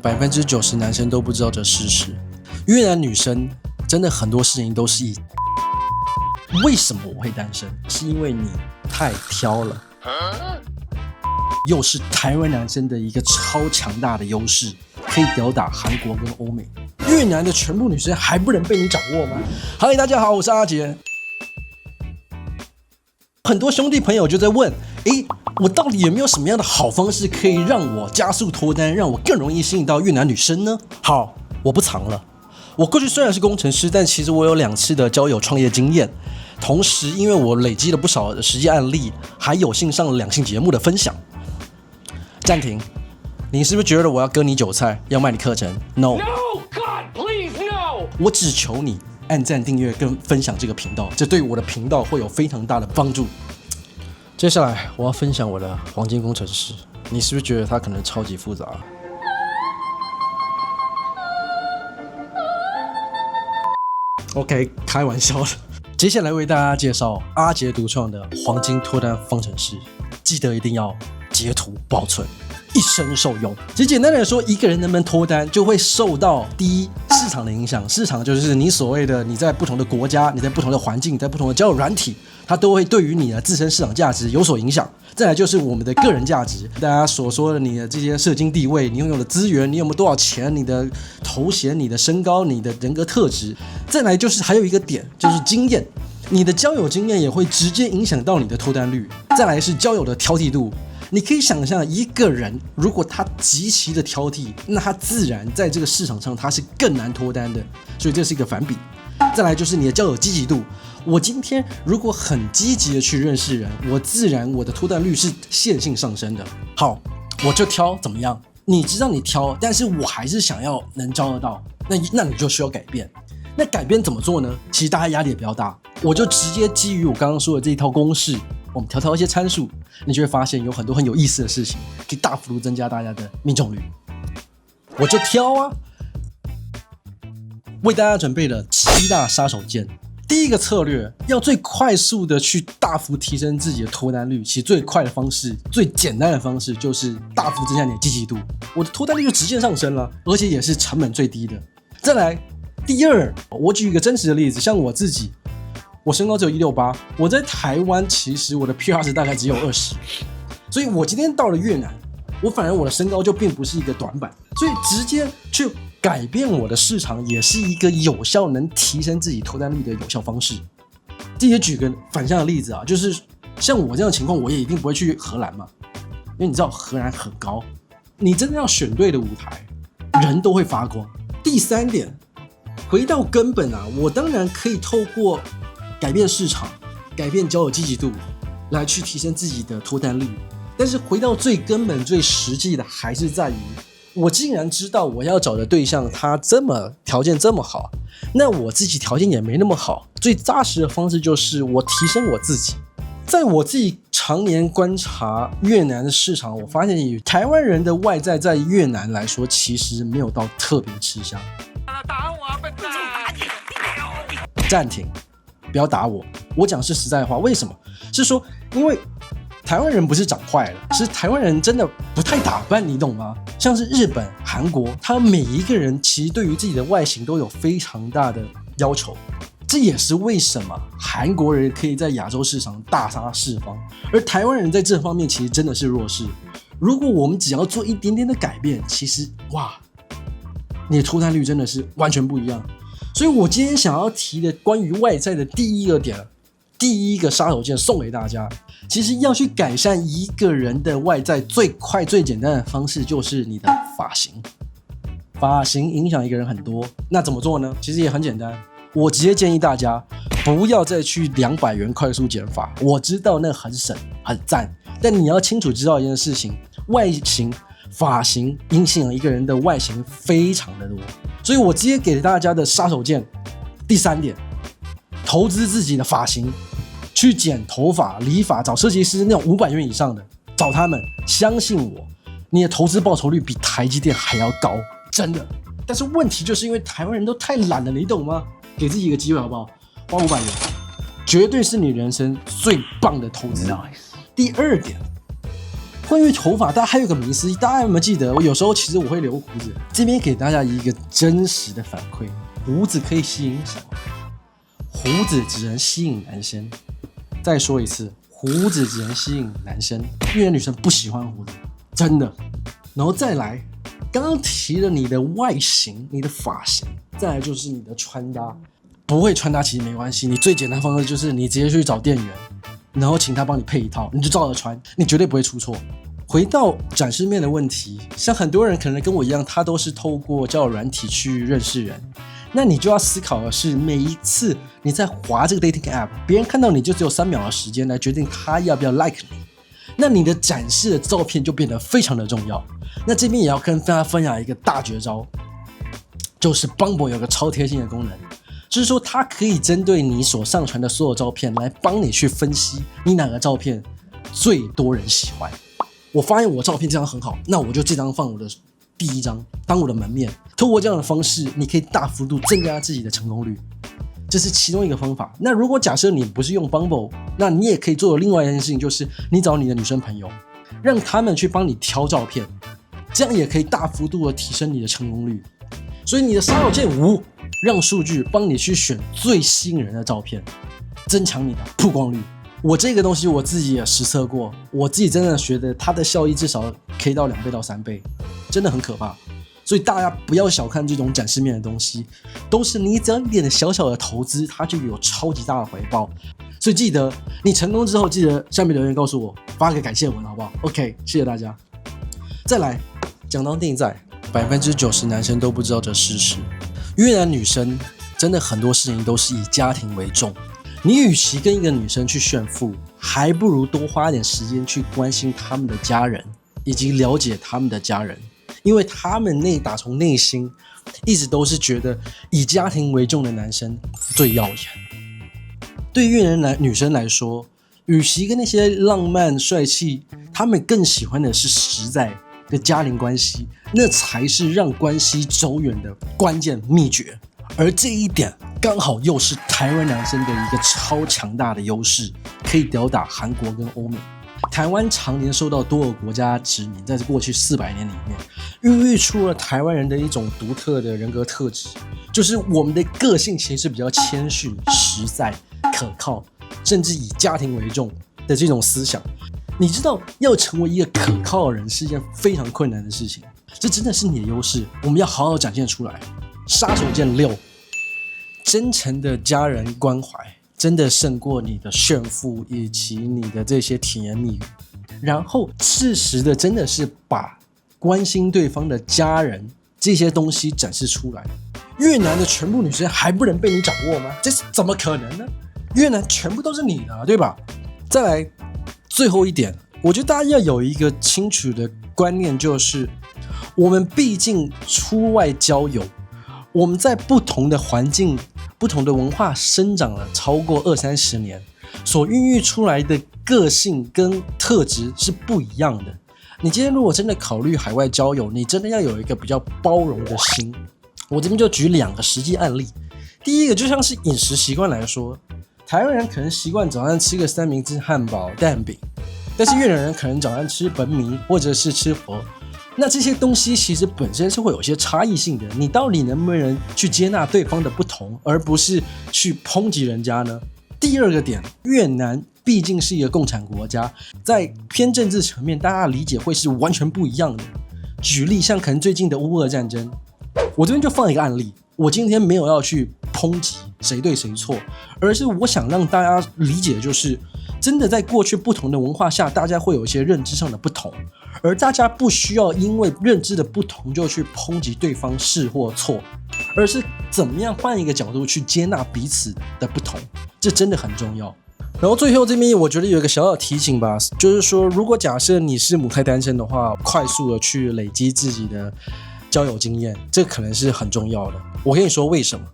90%男生都不知道这事实。越南女生真的很多事情都是以为什么我会单身，是因为你太挑了，又是台湾男生的一个超强大的优势，可以吊打韩国跟欧美。越南的全部女生还不能被你掌握吗？嗨，大家好，我是阿杰。很多兄弟朋友就在问，我到底有没有什么样的好方式可以让我加速脱单，让我更容易吸引到越南女生呢？好，我不藏了。我过去虽然是工程师，但其实我有2次的交友创业经验，同时因为我累积了不少的实际案例，还有幸上了2性节目的分享。暂停，你是不是觉得我要割你韭菜，要卖你课程 ？No， God, please, no！ 我只求你按赞、订阅跟分享这个频道，这对我的频道会有非常大的帮助。接下来我要分享我的黄金工程师，你是不是觉得它可能超级复杂？OK， 开玩笑的。接下来为大家介绍阿杰独创的黄金脱单方程式，记得一定要截图保存，一生受用。其实简单来说，一个人能不能脱单，就会受到第一市场的影响。市场就是你所谓的你在不同的国家，你在不同的环境，你在不同的交友软体，它都会对于你的自身市场价值有所影响。再来就是我们的个人价值，大家所说的你的这些社经地位，你拥有的资源，你有没有多少钱，你的头衔，你的身高，你的人格特质。再来就是还有一个点，就是经验，你的交友经验也会直接影响到你的脱单率。再来是交友的挑剔度。你可以想象，一个人如果他极其的挑剔，那他自然在这个市场上他是更难脱单的，所以这是一个反比。再来就是你的交友积极度，我今天如果很积极的去认识人，我自然我的脱单率是线性上升的。好，我就挑怎么样？你知道你挑，但是我还是想要能招得到，那你就需要改变。那改变怎么做呢？其实大家压力也比较大，我就直接基于我刚刚说的这一套公式，我们调一些参数，你就会发现有很多很有意思的事情，可以大幅度增加大家的命中率。我就挑啊，为大家准备了7大杀手锏。第一个策略，要最快速的去大幅提升自己的脱单率，其实最快的方式、最简单的方式就是大幅增加你的积极度，我的脱单率就直线上升了，而且也是成本最低的。再来，第二，我举一个真实的例子，像我自己，我身高只有168，我在台湾其实我的 PR 值大概只有20，所以我今天到了越南，我反而我的身高就并不是一个短板，所以直接去改变我的市场也是一个有效能提升自己脱单率的有效方式。这也举个反向的例子啊，就是像我这样的情况，我也一定不会去荷兰嘛，因为你知道荷兰很高，你真的要选对的舞台，人都会发光。第3点，回到根本啊，我当然可以透过改变市场、改变交友积极度来去提升自己的脱单率，但是回到最根本、最实际的，还是在于我既然知道我要找的对象他条件这么好，那我自己条件也没那么好，最扎实的方式就是我提升我自己。在我自己常年观察越南的市场，我发现台湾人的外在在越南来说其实没有到特别吃香。打我，笨蛋！暂停，不要打我，我讲是实在话。为什么？是说因为台湾人不是长坏了，是台湾人真的不太打扮，你懂吗？像是日本、韩国，他每一个人其实对于自己的外形都有非常大的要求，这也是为什么韩国人可以在亚洲市场大杀四方，而台湾人在这方面其实真的是弱势。如果我们只要做一点点的改变，其实哇，你的脱单率真的是完全不一样。所以我今天想要提的关于外在的第一个点，第一个杀手锏送给大家，其实要去改善一个人的外在，最快最简单的方式就是你的发型。发型影响一个人很多，那怎么做呢？其实也很简单，我直接建议大家不要再去200元快速剪发。我知道那很省很赞，但你要清楚知道一件事情，外形发型影响一个人的外形非常的多，所以我直接给大家的杀手锏，第3点，投资自己的发型，去剪头发、理发，找设计师那种500元以上的，找他们，相信我，你的投资报酬率比台积电还要高，真的。但是问题就是因为台湾人都太懒了，你懂吗？给自己一个机会好不好？花500元，绝对是你人生最棒的投资。第2点，关于头发，大家还有个迷思，大家有没有记得？我有时候其实我会留胡子。这边给大家一个真实的反馈：胡子可以吸引什么？胡子只能吸引男生。再说一次，胡子只能吸引男生，因为女生不喜欢胡子，真的。然后再来，刚刚提了你的外形、你的发型，再来就是你的穿搭。不会穿搭其实没关系，你最简单的方式就是你直接去找店员，然后请他帮你配一套，你就照着穿，你绝对不会出错。回到展示面的问题，像很多人可能跟我一样，他都是透过交友软体去认识人。那你就要思考的是，每一次你在滑这个 dating app， 别人看到你就只有3秒的时间来决定他要不要 like 你，那你的展示的照片就变得非常的重要。那这边也要跟大家分享一个大绝招，就是 Bumble 有个超贴心的功能，就是说它可以针对你所上传的所有照片来帮你去分析你哪个照片最多人喜欢。我发现我照片这张很好，那我就这张放我的第一张当我的门面。透过这样的方式，你可以大幅度增加自己的成功率，这是其中一个方法。那如果假设你不是用 Bumble， 那你也可以做的另外一件事情，就是你找你的女生朋友，让他们去帮你挑照片，这样也可以大幅度的提升你的成功率。所以你的杀手锏5，让数据帮你去选最吸引人的照片，增强你的曝光率。我这个东西我自己也实测过，我自己真的觉得它的效益至少可以到2倍到3倍，真的很可怕。所以大家不要小看这种展示面的东西，都是你只要一点小小的投资，它就有超级大的回报。所以记得你成功之后，记得下面留言告诉我，发个感谢文好不好 ？OK， 谢谢大家。再来讲到内在，90%男生都不知道这事实，越南女生真的很多事情都是以家庭为重。你与其跟一个女生去炫富，还不如多花点时间去关心他们的家人，以及了解他们的家人，因为他们打从内心一直都是觉得以家庭为重的男生最耀眼。对越南女生来说，与其跟那些浪漫帅气，他们更喜欢的是实在的家庭关系，那才是让关系走远的关键秘诀。而这一点刚好又是台湾男生的一个超强大的优势，可以吊打韩国跟欧美。台湾常年受到多个国家殖民，在过去400年里面，孕育出了台湾人的一种独特的人格特质，就是我们的个性其实是比较谦逊、实在、可靠，甚至以家庭为重的这种思想。你知道，要成为一个可靠的人是一件非常困难的事情，这真的是你的优势，我们要好好展现出来。杀手锏6，真诚的家人关怀真的胜过你的炫富以及你的这些甜言蜜语。然后适时的真的是把关心对方的家人这些东西展示出来。越南的全部女生还不能被你掌握吗？这是怎么可能呢？越南全部都是你的，对吧？再来最后一点，我觉得大家要有一个清楚的观念，就是我们毕竟出外交友，我们在不同的环境、不同的文化生长了超过20-30年，所孕育出来的个性跟特质是不一样的。你今天如果真的考虑海外交友，你真的要有一个比较包容的心。我这边就举2个实际案例。第一个就像是饮食习惯来说，台湾人可能习惯早上吃个三明治、汉堡、蛋饼，但是越南人可能早上吃本米或者是吃佛。那这些东西其实本身是会有些差异性的，你到底能不能去接纳对方的不同，而不是去抨击人家呢？第二个点，越南毕竟是一个共产国家，在偏政治层面，大家的理解会是完全不一样的。举例，像可能最近的乌俄战争，我这边就放一个案例，我今天没有要去抨击谁对谁错，而是我想让大家理解，就是真的在过去不同的文化下，大家会有一些认知上的不同，而大家不需要因为认知的不同就去抨击对方是或错，而是怎么样换一个角度去接纳彼此的不同，这真的很重要。然后最后这边我觉得有一个小小的提醒吧，就是说如果假设你是母胎单身的话，快速的去累积自己的交友经验，这可能是很重要的。我跟你说为什么？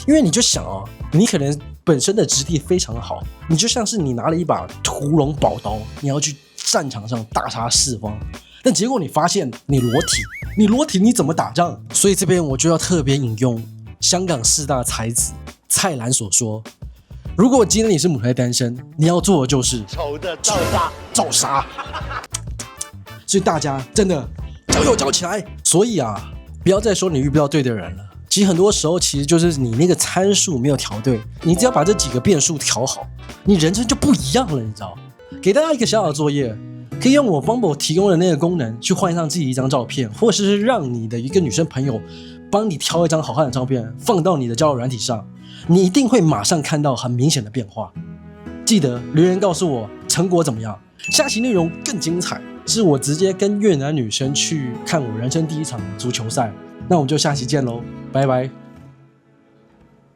因为你就想哦，你可能本身的质地非常好，你就像是你拿了一把屠龙宝刀，你要去战场上大杀四方，但结果你发现你裸体你怎么打仗？所以这边我就要特别引用香港4大才子蔡澜所说，如果今天你是母胎单身，你要做的就是丑的照杀。所以大家真的交友交起来。所以啊，不要再说你遇不到对的人了。其实很多时候其实就是你那个参数没有调对，你只要把这几个变数调好，你人生就不一样了，你知道？给大家一个小小的作业，可以用我 Bumble 提供的那个功能去换上自己一张照片，或者是让你的一个女生朋友帮你挑一张好看的照片放到你的交友软体上，你一定会马上看到很明显的变化。记得留言告诉我成果怎么样。下期内容更精彩，是我直接跟越南女生去看我人生第一场足球赛。那我们就下期见喽，拜拜。